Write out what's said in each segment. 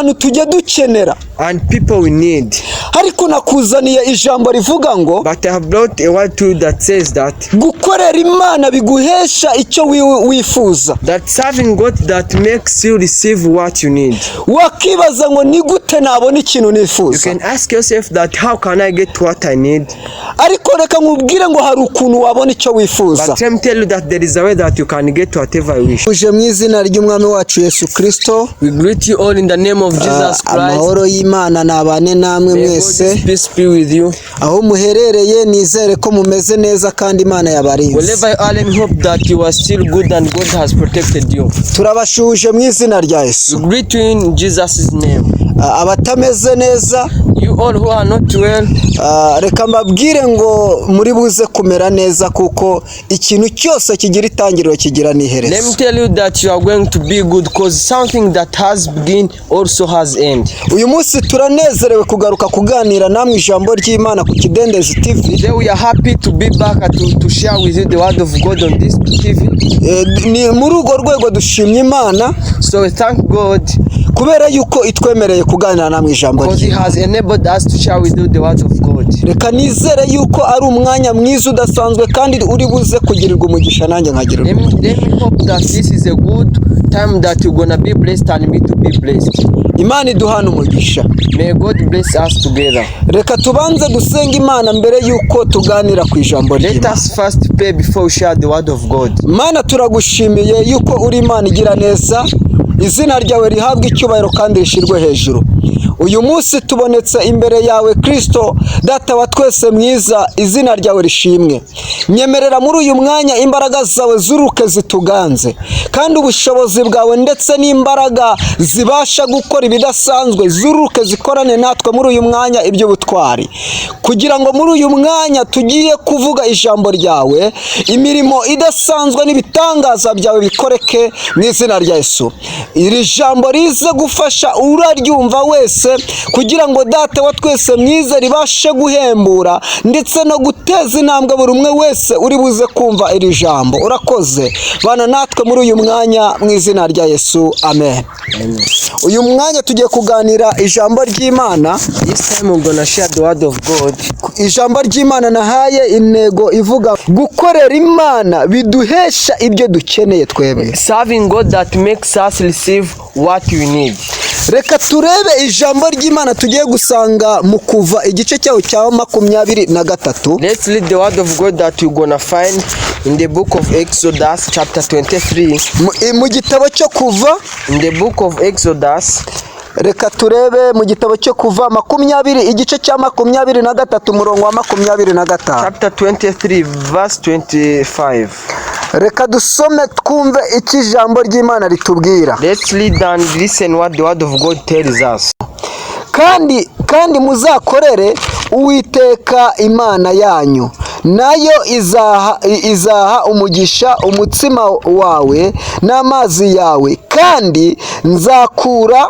n'abantu tujye dukenera. And people we need. Ariko nakuzaniye ijambo rivuga ngo, but I have brought a word to you that says that gukorera Imana biguhesha icyo wifuza. That serving God that makes you receive what you need. Wakibaza ngo ni gute nabona ikintu nifuza? You can ask yourself that how can I get what I need? Ariko reka nkubwire ngo hari ukuntu wabona icyo wifuza. But let me tell you that there is a way that you can get whatever you wish. Uje mu izina ry'umwami wacu Yesu Kristo. We greet you all in the name of Jesus Christ. Amahoro y'Imana nabane namwe mwese. Peace be with you. Aho muherereye nizere ko mumeze neza kandi Imana yabarinze. Wherever you are, I hope that you are still good and God has protected you. Turabashuje mu izina rya Yesu. We greet you in Jesus' name. Abatameze neza, you all who are not well, reka mbabwire ngo muri buze kumera neza kuko ikintu cyose kigira itangiriro kigira n'iherezo. Let me tell you that you are going to be good because something that has begin also has end. Uyu munsi turanezerewe kugaruka kuganira namwe ijambo ry'Imana ku Kidendezi TV. Today we are happy to be back to share with you the word of God on this TV. Ni muri urwo rwego dushimye Imana. So we thank God kubera yuko itwemereye kuganira namwe ijambo because He has enabled us to share with you the word of God. Reka nizere yuko ari umwanya mwiza udasanzwe kandi uri buze kugirirwa umugisha nanjye nkagirirwa. Let me hope that this is a good time that you're gonna be blessed and me to be blessed. Imana iduhana umugisha. May God bless us together. Reka tubanze dusenga Imana mbere yuko tuganira ku ijambo rye. Let us first pray before we share the word of God. Mana turagushimiye yuko uri Imana igira neza. Izina ryawe rihabwa icyubahiro kandi rishirwe hejuru. Uyu munsi tubonetse imbere yawe Kristo data wa twese mwiza, izina ryawe rishimwe. Nyemerera muri uyu mwanya imbaraga zawe zuruke zituganze kandi ubushobozi bwawe ndetse n'imbaraga zibasha gukora ibidasanzwe zuruke zikorane natwe muri uyu mwanya ibyo butwari, kugira ngo muri uyu mwanya tugiye kuvuga ijambo ryawe, imirimo idasanzwe n'ibitangaza byawe bikoreke mu izina rya Yesu. Iri jambo rize gufasha uraryumva wese kugira ngo data wa twese mwiza ribashe guhembura ndetse no guteza intambwe buri umwe wese uri buze kumva iri jambo. Urakoze bana natwe muri uyu mwanya mu izina rya Yesu, amen. Uyu mwanya tugiye kuganira ijambo ry'Imana. This time we're gonna share the word of God. Ijambo ry'Imana nahaye intego ivuga gukorera Imana biduhesha ibyo dukeneye twebwe. Serving God that makes us receive what we need. Reka turebe ijambo ry'Imana tugiye gusanga mu Kuva igice cyaho cya 23. Let's read the word of God that you're gonna find in the book of Exodus chapter 23. Mu gitabo cyo Kuva, in the book of Exodus. Reka turebe mu gitabo cyo Kuva 20 igice cya 23 murongo wa 25. Chapter 23 verse 25. Reka dusome twumve iki jambo ry'Imana ritubwira. Let's read and listen what the word of God tells us. Kandi muzakorere Uwiteka Imana yanyu, nayo izaha umugisha umutsima wawe n'amazi yawe, kandi nzakura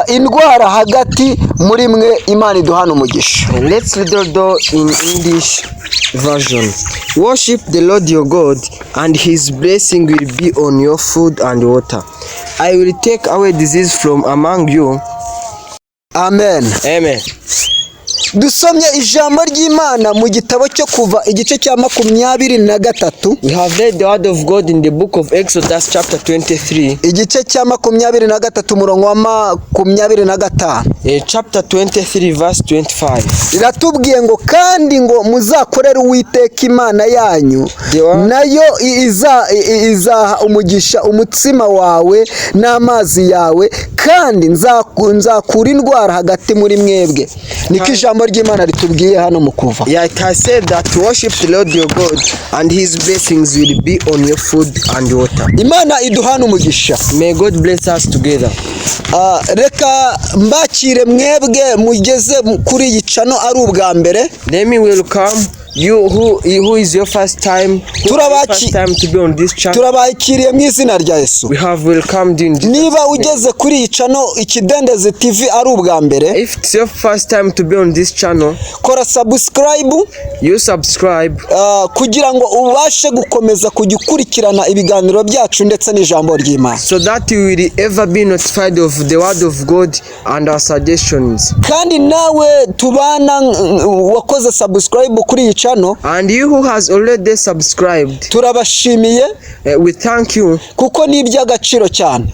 indwara hagati muri mwe. Imana iduhana umugisha. Let's read in English version. Worship the Lord your God, and His blessing will be on your food and water. I will take away disease from among you. Amen. Amen. Dusomye ijambo ry'Imana mu gitabo cyo Kuva igice cya 23. We have read the word of God in the book of Exodus chapter 23. Igice cya 23 murongo wa 25. Chapter 23 verse 25. Iratubwiye ngo kandi ngo muzakorere Uwiteka Imana yanyu, nayo izaha umugisha umutsima wawe n'amazi yawe, kandi nzakura indwara hagati muri mwebwe. Niki ijambo ry'Imana ritubwiye hano mu Kuva. Yeah, it has said that to worship the Lord your God, and His blessings will be on your food and water. Imana iduhana umugisha. May God bless us together. Reka mbakire mwebwe mugeze kuri iyi cano ari ubwa mbere. Let me welcome You who is your first time to be on this channel. Turabakiriye mu izina rya Yesu. We have welcomed in Jesus. Niba ugeze kuri iyi channel IKIDENDEZI TV ari ubwa mbere, if it's your first time to be on this channel, kora subscribe. You subscribe kugira ngo ubashe gukomeza kugikurikirana ibiganiro byacu ndetse n'ijambo ry'Imana. So that you will ever be notified of the word of God and our suggestions. Kandi nawe tubana wakoze subscribe kuri iyi channel, and you who has already subscribed, turabashimiye. We thank you kuko ni iby'agaciro cyane.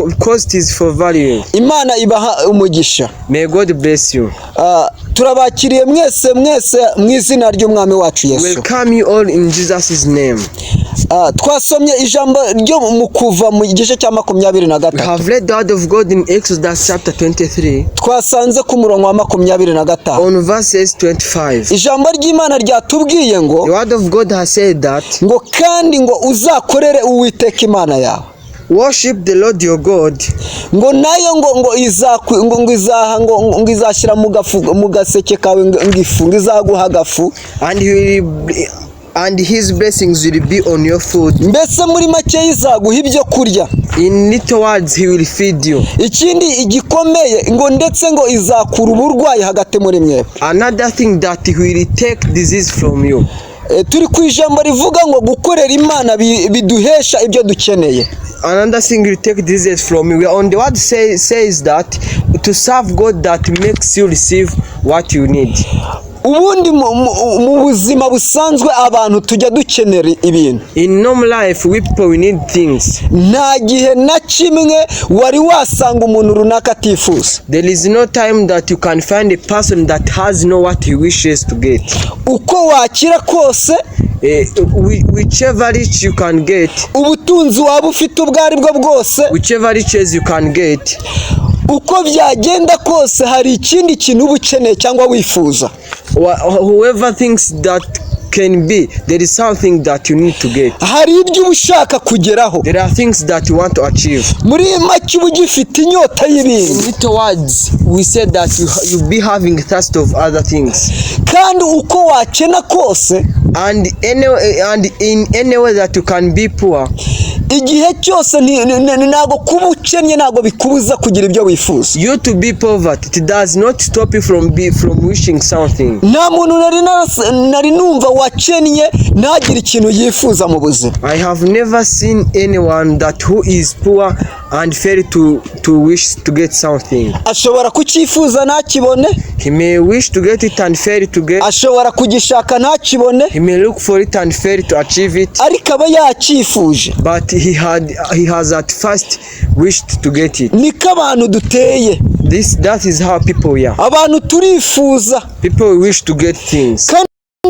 Because it is for value. Imana ibaha umugisha. May God bless you. Turabakiriye mwese mu izina ry'umwami wacu Yesu. Welcome you all in Jesus' name. Twasomye ijambo ryo mu kuva mu gice cya 23. We have read the word of God in Exodus chapter 23. Twasanze ku murongo wa 25. On verses 25. Ijambo ry'Imana ryatubwiye ngo, the word of God has said that, ngo kandi ngo uzakorere Uwiteka Imana yawe. Worship the Lord your God. Ngo nayo ngo izashyira mu gaseke kawe ngifu, izaguha gafu. And his blessings will be on your food. Mbese muri make izaguha ibyo kurya. In little words he will feed you. Ikindi igikomeye ngo ndetse ngo izakura uburwayi hagati muri mwe. Another thing that he will take disease from you. Turi ku ijambo rivuga ngo gukorera Imana biduhesha ibyo dukeneye. Another thing will take disease from you. On the word says that to serve God that makes you receive what you need. Ubundi mu buzima busanzwe abantu tujya dukenera ibintu. In normal life we people we need things. Nta gihe na kimwe wari wasanga umuntu runaka atifuza. There is no time that you can find a person that has no what he wishes to get. Uko wakira kose, whichever rich you can get, ubutunzi waba ufite ubwo ari bwo bwose, whichever riches you can get, uko byagenda kose hari ikindi kintu uba ukeneye cyangwa wifuza. Whoever thinks that can be, there is something that you need to get. Hari ibyo ushaka kugeraho. There are things that you want to achieve. Muri make uba ugifite inyota y'ibindi. In little words we said that you be having thirst of other things. Kandi uko wakena kose, and in any way that you can be poor, igihe cyose ntago kuba ukennye ntago bikubuza kugira ibyo wifuza. You to be poverty, it does not stop you from wishing something. Nta muntu nari numva wakennye ntagire ikintu yifuza mu buzima. I have never seen anyone that who is poor and fail to wish to get something. Ashobora kucyifuza ntakibone. He may wish to get it and fail to get. Ashobora kugishaka ntakibone. He may look for it and fail to achieve it. Ariko aba yacyifuje. But he has at first wished to get it. Niko abantu duteye. That is how people are. Abantu turifuza. People wish to get things. Kandi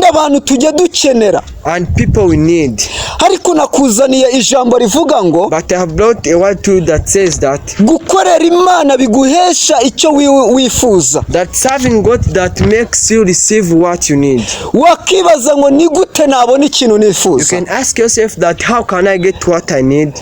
abantu tujya dukenera. And people we need. Ariko nakuzaniye ijambo rivuga ngo, but I have brought a word to you that says that gukorera Imana biguhesha icyo wifuza. That serving God that makes you receive what you need. Wakibaza ngo ni gute nabona ikintu nifuza. You can ask yourself that how can I get what I need?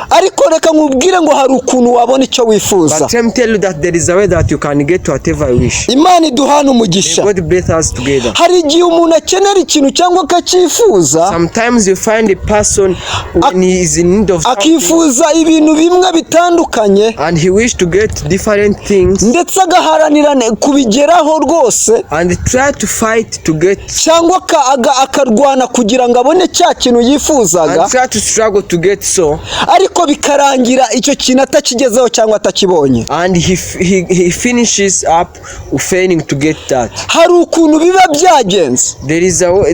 Ariko reka nkubwire ngo hari ukuntu wabona icyo wifuza. But let me tell you that there is a way that you can get whatever you wish. Imana iduhana umugisha. God bless us together. Hari igihe umuntu akenera ikintu cyangwa akakifuza. Sometimes you find a person when he is in need of something, akifuza ibintu bimwe bitandukanye, and he wish to get different things, ndetse agaharanira kubigeraho rwose, and try to fight to get, cyangwa akarwana kugira ngo abone cya kintu yifuzaga, and try to struggle to get so, ariko bikarangira icyo kintu atakigezeho cyangwa atakibonye, and he finishes up failing to get that. Hari ukuntu biba byagenze.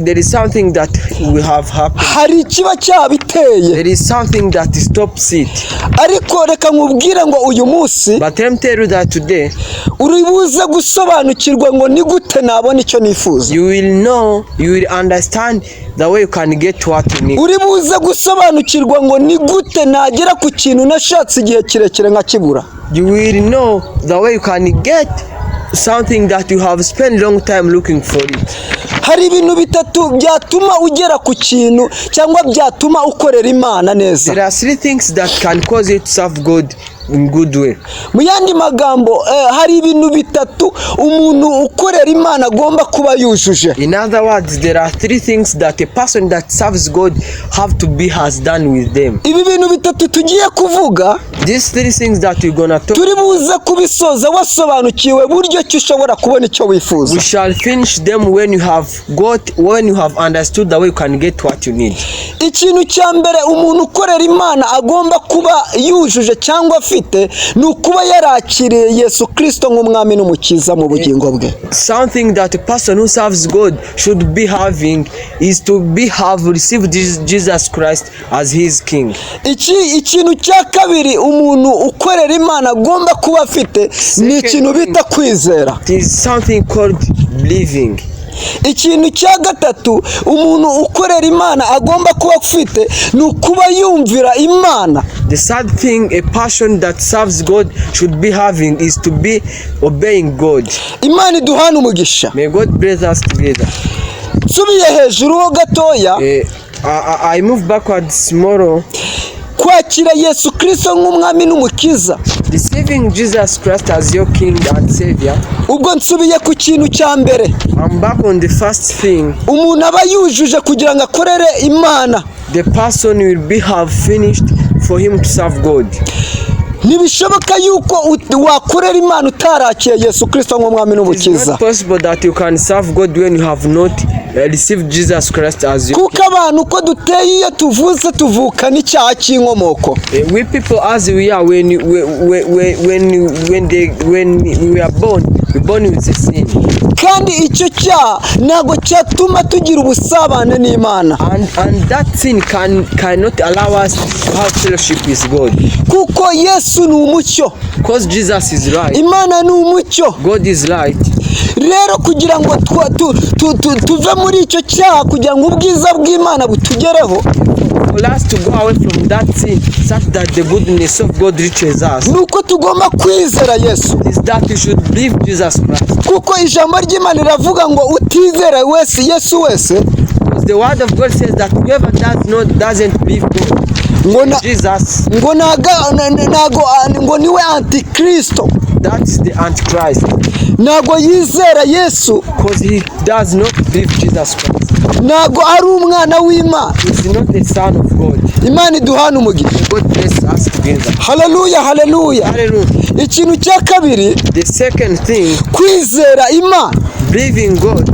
There is something that will have happened. Hari ikiba cyabiteye. There is something that stops it. Ariko reka nkubwire ngo uyu munsi, but let me tell you that today, uri buze gusobanukirwa ngo ni gute nabona icyo nifuza. You will know, you will understand the way you can get what you need. Uri buze gusobanukirwa ngo ni gute nagera ku kintu nashatse igihe kirekire nkakibura. You will know the way you can get something that you have spent long time looking for it. Hari ibintu bitatu byatuma ugera ku kintu cyangwa byatuma ukorera Imana neza. There are three things that can cause you to serve God in good way. Mu yandi magambo hari ibintu bitatu umuntu ukorera Imana agomba kuba yujuje. In other words, there are 3 things that a person that serves God have to be has done with them. Ibi bintu bitatu tugiye kuvuga, These 3 things that we're gonna talk, turi buze kubisoza wasobanukiwe buryo ki ushobora kubona icyo wifuza. we shall finish them when you have understood the way you can get what you need. Ikintu cya mbere umuntu ukorera Imana agomba kuba yujuje cyangwa afite ni ukuba yarakiriye Yesu Kristo nk'umwami n'umukiza mu bugingo bwe. Something that a person who serves God should be having is to have received Jesus Christ as his king. Ikintu cya kabiri umuntu ukorera Imana agomba kuba afite ni ikintu bita kwizera. It is something called believing. Ikintu cya gatatu umuntu ukorera Imana agomba kuba afite ni ukuba yumvira Imana. The third thing a person that serves God should be having is to be obeying God. Imana iduhana umugisha. May God bless us together. Subiye hejuru ho gatoya, I move backwards tomorrow. kwakira Yesu Kristo nk'umwami n'umukiza, Receiving Jesus Christ as your king and savior. ubwo nsubiye ku kintu cya mbere, I'm back on the first thing. umuntu aba yujuje kugira ngo akorere Imana. The person will have finished for him to serve God. Ntibishoboka yuko wakorera Imana utarakiye Yesu Kristo nk'umwami It's n'umukiza. not possible that you can serve God when you have not received Jesus Christ as your Kuko abantu uko duteye iyo tuvuze tuvuka n'icyaha cy'inkomoko. we people as we are when we are born, we born with a sin. Kandi icyo cyaha ntabwo cyatuma tugira ubusabane n'Imana. And that sin cannot allow us to have fellowship with God. Kuko Yesu ni umucyo, Because Jesus is right. Imana ni umucyo. God is light. Rero kugira ngo tuve muri icyo cyaha, kugira ngo ubwiza bw'Imana butugereho, For us to go away from that sin such that the goodness of God reaches us, nuko tugomba kwizera Yesu. is that you should believe Jesus Christ. Kuko ijambo ry'Imana riravuga ngo utizera Yesu wese, Because the word of God says that whoever doesn't believe God, Jesus, ngo niwe antikristo, that is the Antichrist. ntago yizera Yesu, Because he does not believe Jesus Christ. ntago ari umwana w'Imana. He is not the son of God. Imana iduhana umugisha. God bless us together. Haleluya, haleluya. Hallelujah. Ikintu cya kabiri, The second thing, kwizera Imana. believing God.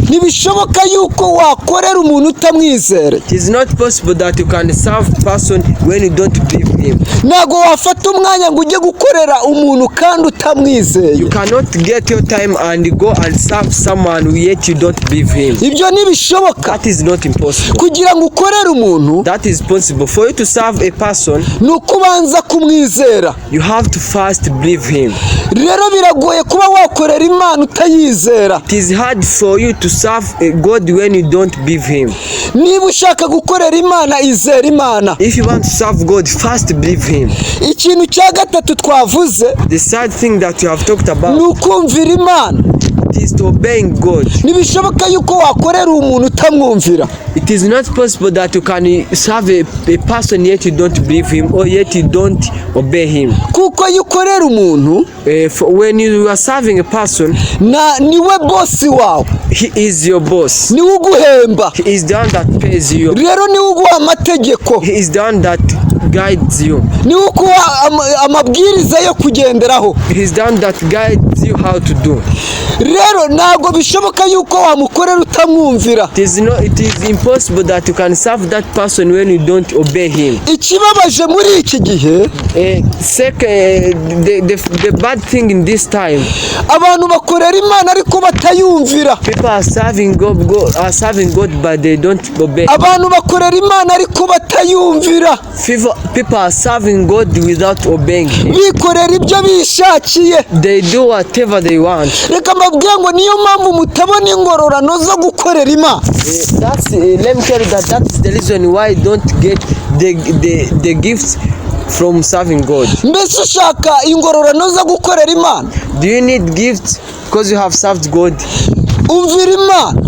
Ntibishoboka yuko wakorera umuntu utamwizera. It is not possible that you can serve a person when you don't believe him. Ntago wafata umwanya ngo ujye gukorera umuntu kandi utamwizeye. You cannot get your time and go and serve someone yet you don't believe him. Ibyo ntibishoboka. That is not impossible. Kugira ngo ukorere umuntu, That is possible. For you to serve a person, ni ukubanza kumwizera. you have to first believe him. Rero biragoye kuba wakorera Imana utayizera. It is hard for you to serve a God when you don't believe him. Niba ushaka gukorera Imana, izera Imana. If you want to serve God, first believe him. Ikintu cya gatatu twavuze The third thing that you have talked ni about ukumvira Imana. is to obeying God. Ntibishoboka yuko wakorera umuntu utamwumvira. It is not possible that you can serve a person yet you don't believe him or yet you don't obey him. Kuko iyo ukorera umuntu, When you are serving a person, niwe bosi wawe, he is your boss. niwe uguhemba, He is the one that pays you. rero niwe uguha amategeko, He is the one that guides you. niwe uguha amabwiriza yo kugenderaho. He is the one that guides you how to do. Rero ntabwo bishoboka yuko wamukorera utamwumvira. It is impossible that you can serve that person when you don't obey him. Ikibabaje muri iki gihe, The bad thing in this time, abantu bakorera Imana ariko batayumvira. people are serving God but they don't obey. Abantu bakorera Imana ariko batayumvira. People are serving God without obeying him. Bikorera ibyo bishakiye. They do whatever they want. Reka mbabwire ngo niyo mpamvu mutabona ingororano zo gukorera Imana. Let me tell you that's the reason why you don't get the gifts from serving God. Mbese ushaka ingororano zo gukorera Imana? Do you need gifts because you have served God? Umvira Imana.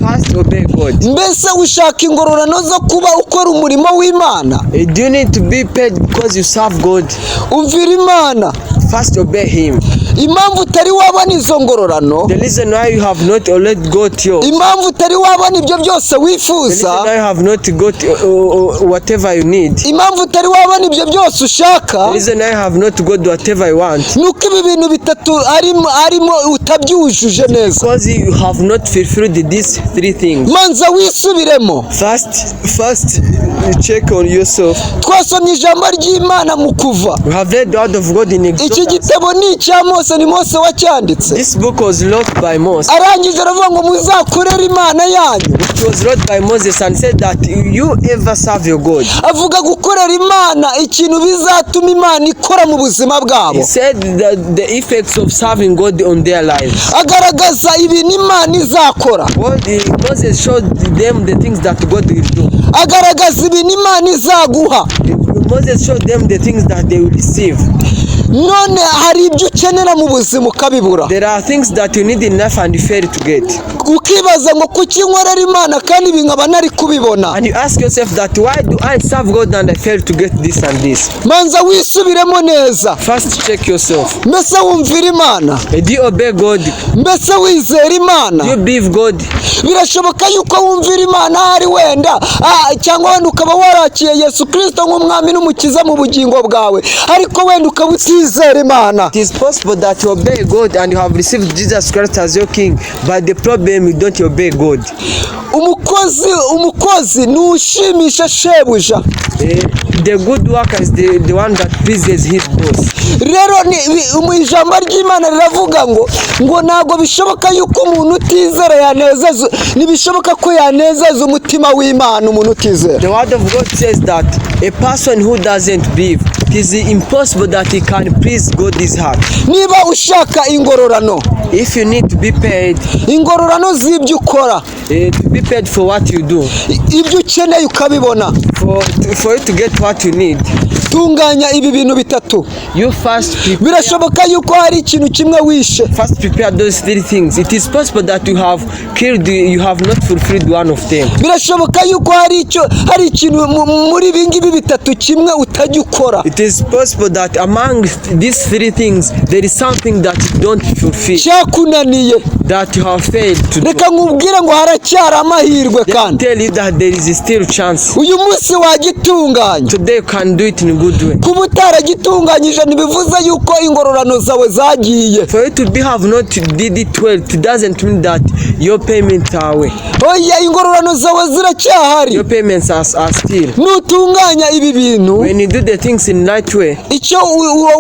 First, obey God. mbese ushaka ingororano zo kuba ukora umurimo w'Imana? Do you need to be paid because you serve God? Umvira Imana. First, obey Him. Impamvu utari wabona izo ngororano, The reason why you have not already got yours, impamvu utari wabona ibyo byose the reason wifuza, why you have not got whatever you need, impamvu utari wabona ibyo byose ushaka, the reason why you have not got whatever you want, nuko ibi bintu bitatu arimo utabyujuje neza. because you have not fulfilled these three things. Manza wisubiremo. First, check on yourself. Twasomye ijambo ry'Imana mu Kuva. We have read the word of God in Iki Exodus. gitabo ni icya Mose, ni Mose wacyanditse. This book was wrote by Moses. Arangije aravuga ngo muzakorere Imana yanyu. It was wrote by Moses and said that you ever serve your God. Avuga gukorera Imana ikintu bizatuma Imana ikora mu buzima bwabo. He said that the effects of serving God on their lives. Agaragaza ibintu Imana izakora. Moses showed them the things that God will do. Agaragaza ibintu Imana izaguha. Moses showed them the things that they will receive. None hari ibyo ukenera mu buzima ukabibura. There are things that you need in life and you fail to get. Ukibaza ngo kuki nkorera Imana kandi ibi nkaba nari kubibona. And you ask yourself that why do I serve God and I fail to get this and this? Manza wisubiremo neza. First, check yourself. Mbese wumvira Imana? Do you obey God? Mbese wizera Do you Imana? believe God? Birashoboka yuko wumvira Imana hari wenda cyangwa wenda ukaba warakiye Yesu Kristo nk'umwami n'umukiza mu bugingo bwawe, ariko wenda ukaba utizera Imana. It is possible that you obey God and you have received Jesus Christ as your king, but the problem you don't obey God. Umukozi nushimisha shebuja. The good worker is the one that pleases his boss. Rero ni ijambo ry'Imana riravuga ngo ntabwo bishoboka yuko umuntu utizera yanezeza, ntibishoboka ko yanezeza umutima w'Imana umuntu utizera. The word of God says that a person who doesn't believe, it is impossible that he can please God's heart. Niba ushaka ingororano, If you need to be paid, ingororano z'ibyo ukora, to be paid for what you do, ibyo ukeneye ukabibona, for you to get what you need, tunganya ibi bintu bitatu. you first Birashoboka yuko hari ikintu kimwe wishe. prepare those three things. It is possible that you have killed, you have not fulfilled one of them. Birashoboka yuko hari ikintu muri ibi ngibi bitatu kimwe utajya ukora. It is possible that among these three things there is something that you don't fulfill, Cyakunaniye. that you have failed to do. Reka nkubwire ngo haracyari amahirwe They kandi. tell you that there is still chance. Uyu munsi wagitunganya. Today you can do it in a good way. Kuba utaragitunganyije ntibivuze yuko ingororano zawe zagiye. For you to have not did it well, it doesn't mean that your payments are away. Oya, ingororano zawe ziracyahari. Your payments are still. Nutunganya ibi bintu, When you do the things in right way, icyo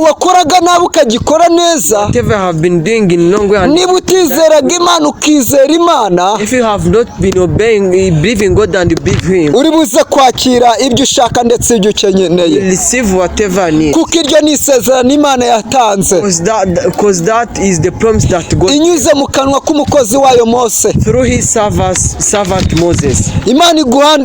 wakoraga nabi ukagikora neza, whatever you have been doing in long way, and niba utizeraga Imana ukizera Imana, if you have not been obeying, believing God and believe Him, uri buze kwakira ibyo ushaka ndetse ibyo you ukeneye. receive whatever you need. Kuko iryo ni isezerano Imana yatanze Because that is the promise that God inyuze mu kanwa k'umukozi wayo Mose. through His servant Moses. Imana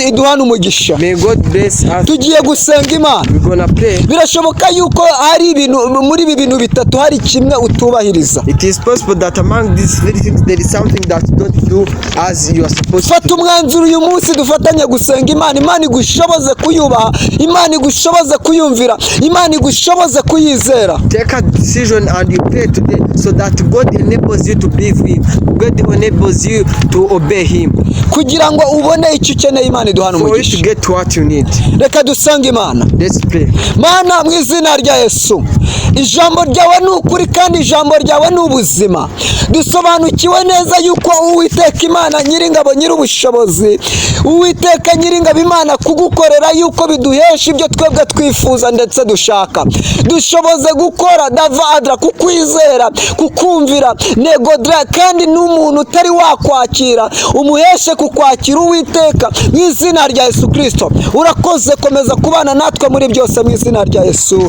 iduhana umugisha. May God bless us. Tugiye gusenga Imana. We're gonna pray. Birashoboka yuko hari ibintu muri ibi bintu bitatu hari kimwe utubahiriza. It is possible that among these three things there is something that you don't do as you are supposed to. Fata umwanzuro uyu munsi dufatanye gusenga Imana. Imana igushoboze kuyubaha, Imana igushoboze kuyumvira, Imana igushoboze kuyizera. Take a decision and you pray today so that God enables you to believe Him. God enables you to obey Him. Kugira ngo ubone icyo ukeneye, Imana iduhana For you to umugisha. get what you need. Reka dusenge Imana. Let's pray. Mana, mu izina rya Yesu, ijambo ryawe ni ukuri kandi ijambo ryawe ni ubuzima. Dusobanukiwe neza yuko Uwiteka Imana Nyiringabo nyir'ubushobozi, Uwiteka Nyiringabo Imana kugukorera yuko biduhesha ibyo twebwe twifuza ndetse dushaka. Dushoboze gukora dava adra, kukwizera, kukumvira negodra, kandi n'umuntu utari wakwakira umuheshe kukwakira Uwiteka mu izina rya Yesu Kristo. Urakoze, komeza kubana natwe muri byose mu izina rya Yesu.